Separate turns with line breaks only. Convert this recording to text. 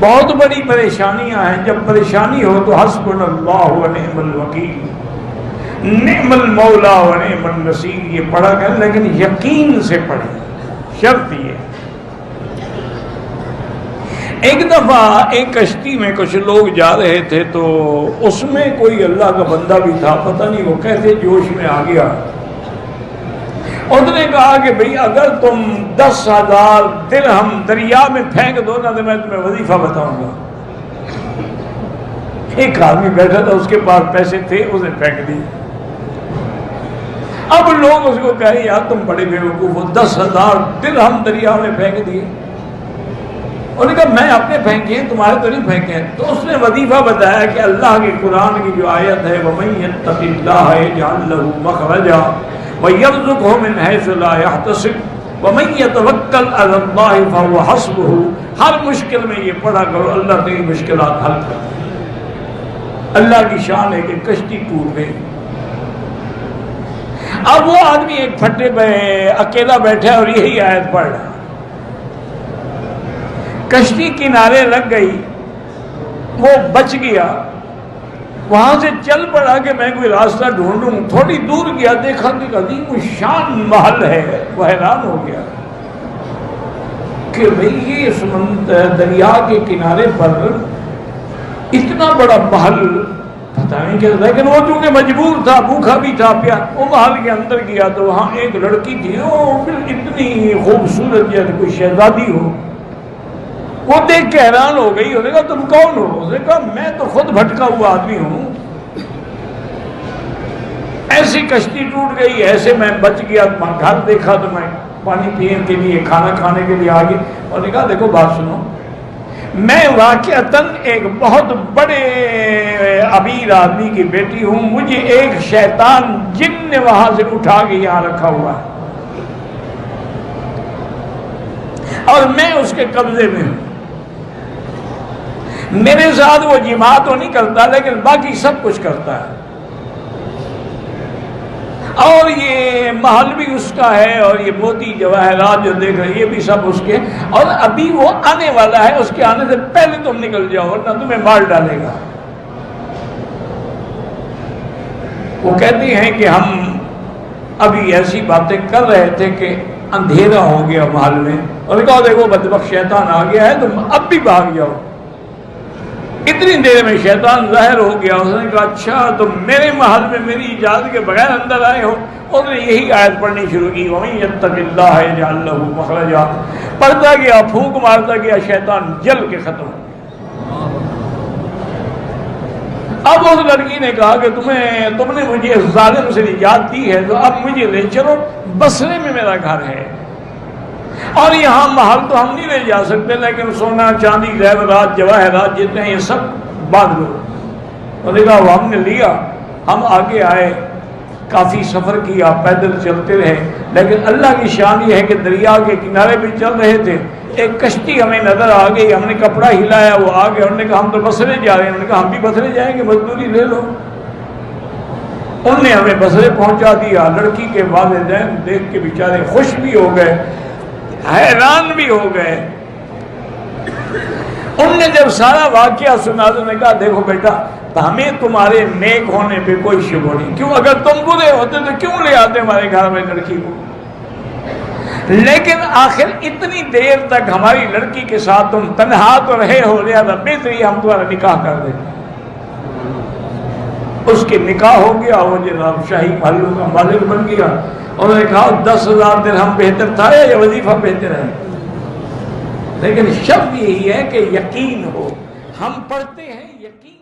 بہت بڑی پریشانیاں ہیں. جب پریشانی ہو تو حسبنا اللہ و نعم الوکیل، نعم المولا و نعم النصیر یہ پڑھا گیا، لیکن یقین سے پڑھیں. شرط یہ، ایک دفعہ ایک کشتی میں کچھ لوگ جا رہے تھے تو اس میں کوئی اللہ کا بندہ بھی تھا، پتہ نہیں وہ کیسے جوش میں آ گیا. اس نے کہا کہ بھئی اگر تم 10,000 درہم دریا میں پھینک دو نا تو میں تمہیں وظیفہ بتاؤں گا. ایک آدمی بیٹھا تھا، اس کے پاس پیسے تھے، اس نے پھینک دی. اب لوگ اس کو کہے یار تم بڑے بیوقوف ہو، 10,000 درہم دریا میں پھینک دیے. انہوں نے کہا میں اپنے پھینکے ہیں، تمہارے تو نہیں پھینکے ہیں. تو اس نے وظیفہ بتایا کہ اللہ کے قرآن کی جو آیت ہے وَمَن يَتَّقِ اللَّهَ يَجْعَل لَّهُ مَخْرَجًا وَيَرْزُقْهُ مِنْ حَيْثُ لَا يَحْتَسِبُ وَمَن يَتَوَكَّلْ عَلَى اللَّهِ فَهُوَ حَسْبُهُ. ہر مشکل میں یہ پڑھا کرو، اللہ تیری مشکلات حل کر دے. اللہ کی شان ہے کہ کشتی ٹوٹ گئی. اب وہ آدمی ایک پھٹے پہ اکیلا بیٹھا اور یہی آیت پڑھ رہا. کشتی کنارے لگ گئی، وہ بچ گیا. وہاں سے چل پڑا کہ میں کوئی راستہ ڈھونڈوں. تھوڑی دور گیا، دیکھا کہ عظیم الشان محل ہے. وہ حیران ہو گیا کہ بھئی یہ سمندر دریا کے کنارے پر اتنا بڑا محل پتہ نہیں کیا. لیکن وہ چونکہ مجبور تھا، بھوکا بھی تھا، وہ محل کے اندر گیا تو وہاں ایک لڑکی تھی، وہ اتنی خوبصورت جیسے کوئی شہزادی ہو. وہ دیکھ کے حیران ہو گئی. انہوں نے کہا تم کون ہو؟ اس نے کہا میں تو خود بھٹکا ہوا آدمی ہوں. ایسی کشتی ٹوٹ گئی، ایسے میں بچ گیا. گھر دیکھا تو میں پانی پینے کے لیے، کھانا کھانے کے لیے آ گئی. اور نے کہا دیکھو بات سنو، میں واقعتاً ایک بہت بڑے امیر آدمی کی بیٹی ہوں. مجھے ایک شیطان جن نے وہاں سے اٹھا کے یہاں رکھا ہوا ہے اور میں اس کے قبضے میں ہوں. میرے ساتھ وہ جماع تو نہیں کرتا لیکن باقی سب کچھ کرتا ہے. اور یہ محل بھی اس کا ہے، اور یہ موتی جواہرات جو دیکھ رہے یہ بھی سب اس کے. اور ابھی وہ آنے والا ہے، اس کے آنے سے پہلے تم نکل جاؤ ورنہ تمہیں مار ڈالے گا. وہ کہتے ہیں کہ ہم ابھی ایسی باتیں کر رہے تھے کہ اندھیرا ہو گیا محل میں. اور کہا دیکھو بدبخت شیطان آ گیا ہے، تم اب بھی بھاگ جاؤ. اتنی دیر میں شیطان ظاہر ہو گیا. اس نے کہا اچھا تم میرے محل میں میری اجازت کے بغیر اندر آئے ہو. اور نے یہی آیت پڑھنی شروع کی وَمَن يَتَّقِ اللَّهَ يَجْعَل لَّهُ مَخْرَجًا. پڑھتا گیا، پھونک مارتا گیا، شیطان جل کے ختم. اب اس لڑکی نے کہا کہ تم نے مجھے ظالم سے نجات دی ہے تو اب مجھے لے چلو، بصرے میں میرا گھر ہے اور یہاں محل تو ہم نہیں لے جا سکتے لیکن سونا چاندی زیورات جواہرات جتنے ہیں یہ سب باندھ لو. انہوں نے کہا وہ ہم نے لیا. ہم آگے آئے، کافی سفر کیا، پیدل چلتے رہے. لیکن اللہ کی شان یہ ہے کہ دریا کے کنارے بھی چل رہے تھے، ایک کشتی ہمیں نظر آ گئی. ہم نے کپڑا ہلایا، وہ آ گیا. انہوں نے کہا ہم تو بصرے جا رہے ہیں. انہوں نے کہا ہم بھی بصرے جائیں گے، مزدوری لے لو. انہوں نے ہمیں بصرے پہنچا دیا. لڑکی کے والدین دیکھ کے بیچارے خوش بھی ہو گئے، حیران بھی ہو گئے. انہوں نے جب سارا واقعہ سنا تو نے کہا دیکھو بیٹا ہمیں تمہارے نیک ہونے پہ کوئی شبہ نہیں. کیوں؟ اگر تم برے ہوتے تو کیوں لے آتے ہمارے گھر میں لڑکی کو؟ لیکن آخر اتنی دیر تک ہماری لڑکی کے ساتھ تم تنہا تو رہے ہو، لہذا بہتری ہم تمہارا نکاح کر دیں. اس کے نکاح ہو گیا، وہ جناب شاہی محلوں کا مالک بن گیا. انہوں نے کہا 10,000 درہم بہتر تھا یا وظیفہ بہتر ہے؟ لیکن شرط یہی ہے کہ یقین ہو. ہم پڑھتے ہیں یقین